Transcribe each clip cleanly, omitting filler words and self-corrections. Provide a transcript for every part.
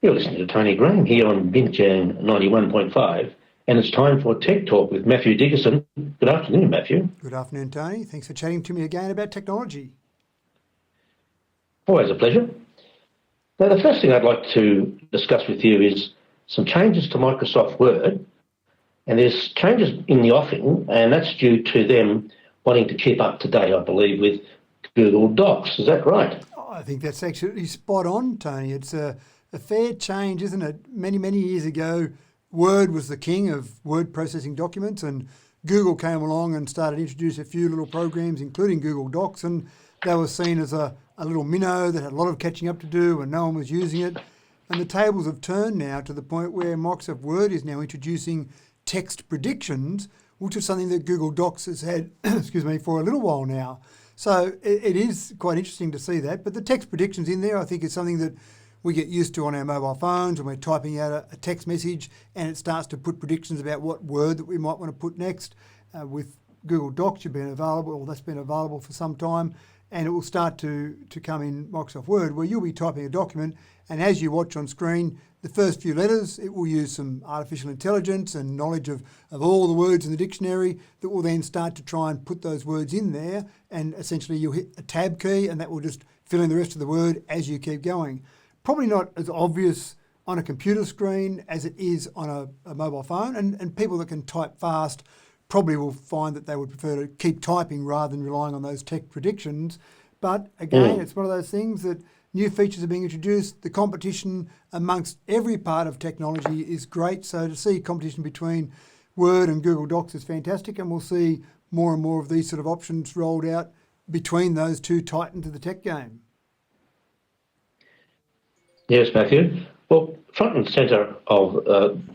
You're listening to Tony Graham here on Binjang 91.5, and it's time for Tech Talk with Matthew Dickerson. Good afternoon, Matthew. Good afternoon, Tony. Thanks for chatting to me again about technology. Always a pleasure. Now, the first thing I'd like to discuss with you is some changes to Microsoft Word, and there's changes in the offing, and that's due to them wanting to keep up to date, I believe, with Google Docs. Is that right? I think that's actually spot on, Tony. It's a fair change, isn't it? Many years ago, Word was the king of word processing documents, and Google came along and started to introduce a few little programs, including Google Docs, and they were seen as a little minnow that had a lot of catching up to do and no one was using it. And the tables have turned now to the point where Microsoft Word is now introducing text predictions, which is something that Google Docs has had, for a little while now. So it is quite interesting to see that. But the text predictions in there, I think, is something that we get used to on our mobile phones when we're typing out a text message and it starts to put predictions about what word that we might want to put next. With Google Docs, that's been available for some time, and it will start to come in Microsoft Word, where you'll be typing a document, and as you watch on screen, the first few letters, it will use some artificial intelligence and knowledge of all the words in the dictionary that will then start to try and put those words in there, and essentially you'll hit a tab key and that will just fill in the rest of the word as you keep going. Probably not as obvious on a computer screen as it is on a mobile phone, and people that can type fast probably will find that they would prefer to keep typing rather than relying on those text predictions. But again, it's one of those things that new features are being introduced. The competition amongst every part of technology is great. So to see competition between Word and Google Docs is fantastic, and we'll see more and more of these sort of options rolled out between those two titans of the tech game. Yes, Matthew. Well, front and centre of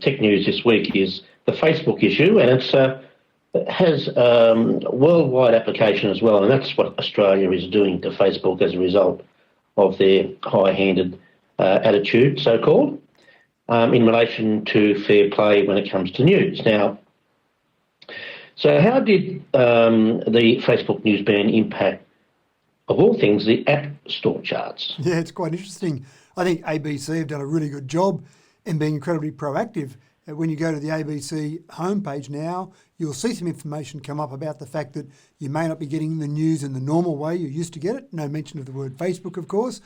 tech news this week is the Facebook issue, and it has worldwide application as well, and that's what Australia is doing to Facebook as a result of their high-handed attitude, so-called, in relation to fair play when it comes to news. Now, so how did the Facebook news ban impact, of all things, the App Store charts? Yeah, it's quite interesting. I think ABC have done a really good job in being incredibly proactive. When you go to the ABC homepage now, you'll see some information come up about the fact that you may not be getting the news in the normal way you used to get it. No mention of the word Facebook, of course.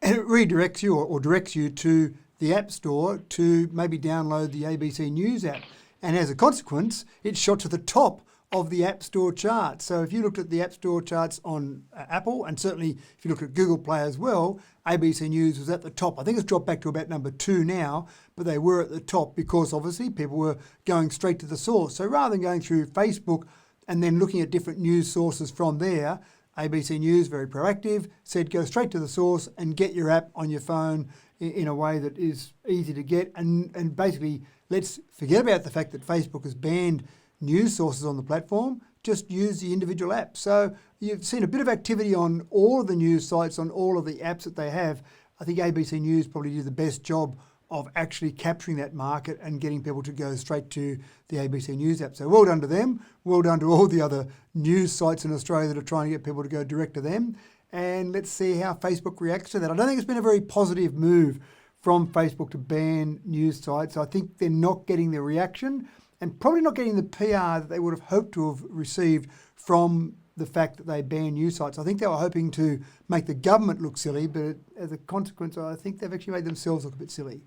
And it redirects you or directs you to the App Store to maybe download the ABC News app. And as a consequence, it's shot to the top of the App Store charts. So if you looked at the App Store charts on Apple, and certainly if you look at Google Play as well, ABC News was at the top. I think it's dropped back to about number 2 now, but they were at the top because obviously people were going straight to the source. So rather than going through Facebook and then looking at different news sources from there, ABC News, very proactive, said go straight to the source and get your app on your phone in a way that is easy to get. And basically, let's forget about the fact that Facebook has banned news sources on the platform, just use the individual app. So you've seen a bit of activity on all of the news sites, on all of the apps that they have. I think ABC News probably did the best job of actually capturing that market and getting people to go straight to the ABC News app. So well done to them. Well done to all the other news sites in Australia that are trying to get people to go direct to them. And let's see how Facebook reacts to that. I don't think it's been a very positive move from Facebook to ban news sites. I think they're not getting the reaction and probably not getting the PR that they would have hoped to have received from the fact that they ban news sites. I think they were hoping to make the government look silly, but as a consequence, I think they've actually made themselves look a bit silly.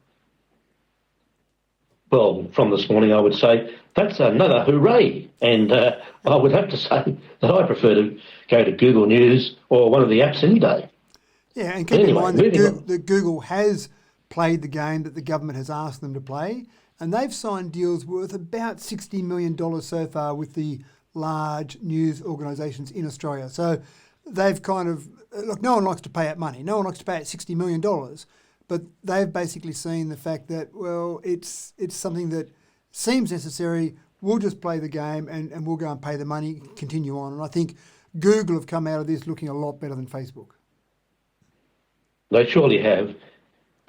Well, from this morning, I would say that's another hooray. And I would have to say that I prefer to go to Google News or one of the apps any day. Yeah, and keep in mind that Google has played the game that the government has asked them to play, and they've signed deals worth about $60 million so far with the large news organisations in Australia. So they've kind of, look, no one likes to pay out money. No one likes to pay out $60 million. But they've basically seen the fact that, well, it's something that seems necessary. We'll just play the game and we'll go and pay the money, continue on. And I think Google have come out of this looking a lot better than Facebook. They surely have.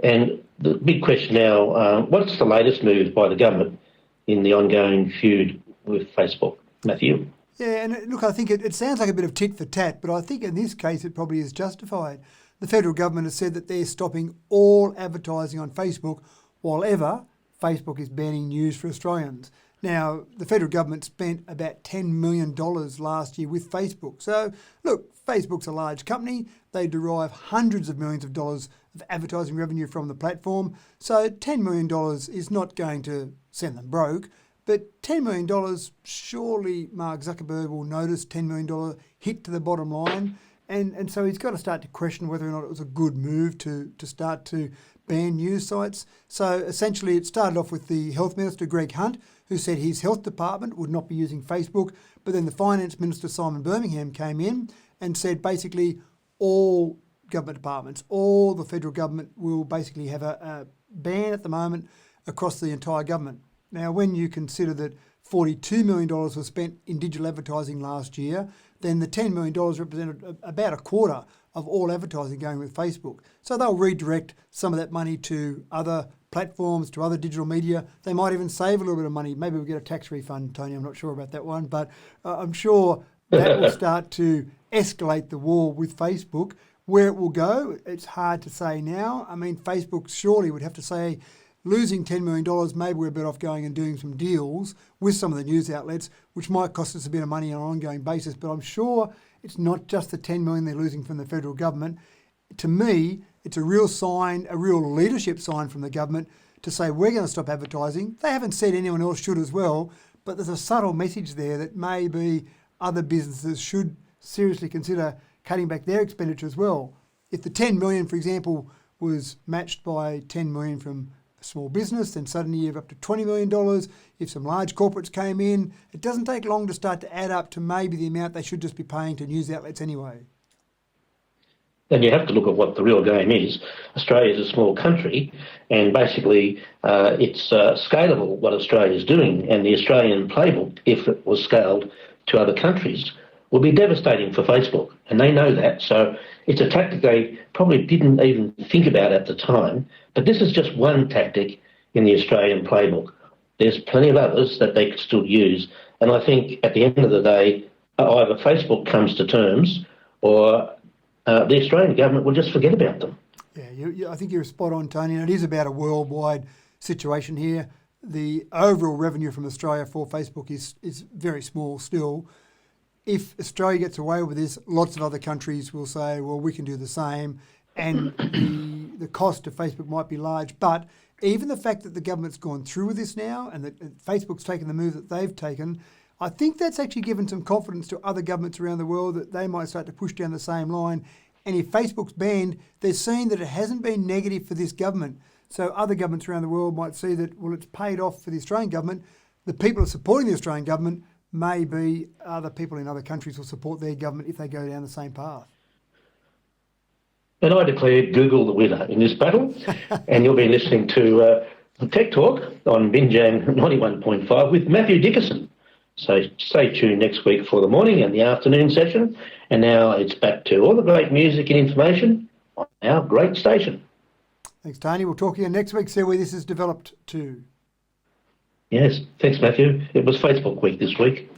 And the big question now, what's the latest move by the government in the ongoing feud with Facebook? Matthew? Yeah, and look, I think it sounds like a bit of tit for tat, but I think in this case it probably is justified. the federal government has said that they're stopping all advertising on Facebook while ever Facebook is banning news for Australians. Now, the federal government spent about $10 million last year with Facebook. So, look, Facebook's a large company. They derive hundreds of millions of dollars of advertising revenue from the platform. So $10 million is not going to send them broke. But $10 million, surely Mark Zuckerberg will notice $10 million hit to the bottom line. And so he's got to start to question whether or not it was a good move to start to ban news sites. So essentially it started off with the Health Minister, Greg Hunt, who said his health department would not be using Facebook. But then the Finance Minister, Simon Birmingham, came in and said basically all government departments, all the federal government will basically have a ban at the moment across the entire government. Now, when you consider that $42 million was spent in digital advertising last year, then the $10 million represented about a quarter of all advertising going with Facebook. So they'll redirect some of that money to other platforms, to other digital media. They might even save a little bit of money. Maybe we'll get a tax refund, Tony. I'm not sure about that one, but I'm sure that will start to escalate the war with Facebook. Where it will go, it's hard to say now. I mean, Facebook surely would have to say, losing $10 million, maybe we're better off going and doing some deals with some of the news outlets, which might cost us a bit of money on an ongoing basis. But I'm sure it's not just the $10 million they're losing from the federal government. To me, it's a real sign, a real leadership sign from the government to say we're going to stop advertising. They haven't said anyone else should as well, but there's a subtle message there that maybe other businesses should seriously consider cutting back their expenditure as well. If the 10 million, for example, was matched by 10 million from a small business, then suddenly you have up to $20 million. If some large corporates came in, it doesn't take long to start to add up to maybe the amount they should just be paying to news outlets anyway. Then you have to look at what the real game is. Australia is a small country, and basically it's scalable what Australia is doing, and the Australian playbook, if it was scaled to other countries, will be devastating for Facebook, and they know that. So it's a tactic they probably didn't even think about at the time, but this is just one tactic in the Australian playbook. There's plenty of others that they could still use, and I think at the end of the day, either Facebook comes to terms or the Australian government will just forget about them. Yeah, I think you're spot on, Tony, and it is about a worldwide situation here. The overall revenue from Australia for Facebook is very small still. If Australia gets away with this, lots of other countries will say, well, we can do the same, and the cost to Facebook might be large. But even the fact that the government's gone through with this now and that Facebook's taken the move that they've taken, I think that's actually given some confidence to other governments around the world that they might start to push down the same line. And if Facebook's banned, they're seeing that it hasn't been negative for this government. So other governments around the world might see that, well, it's paid off for the Australian government. The people who are supporting the Australian government, maybe other people in other countries will support their government if they go down the same path. And I declare Google the winner in this battle, and you'll be listening to Tech Talk on Binjang 91.5 with Matthew Dickerson. So stay tuned next week for the morning and the afternoon session. And now it's back to all the great music and information on our great station. Thanks, Tony. We'll talk again next week, see where this has developed to. Yes, thanks, Matthew. It was Facebook week this week.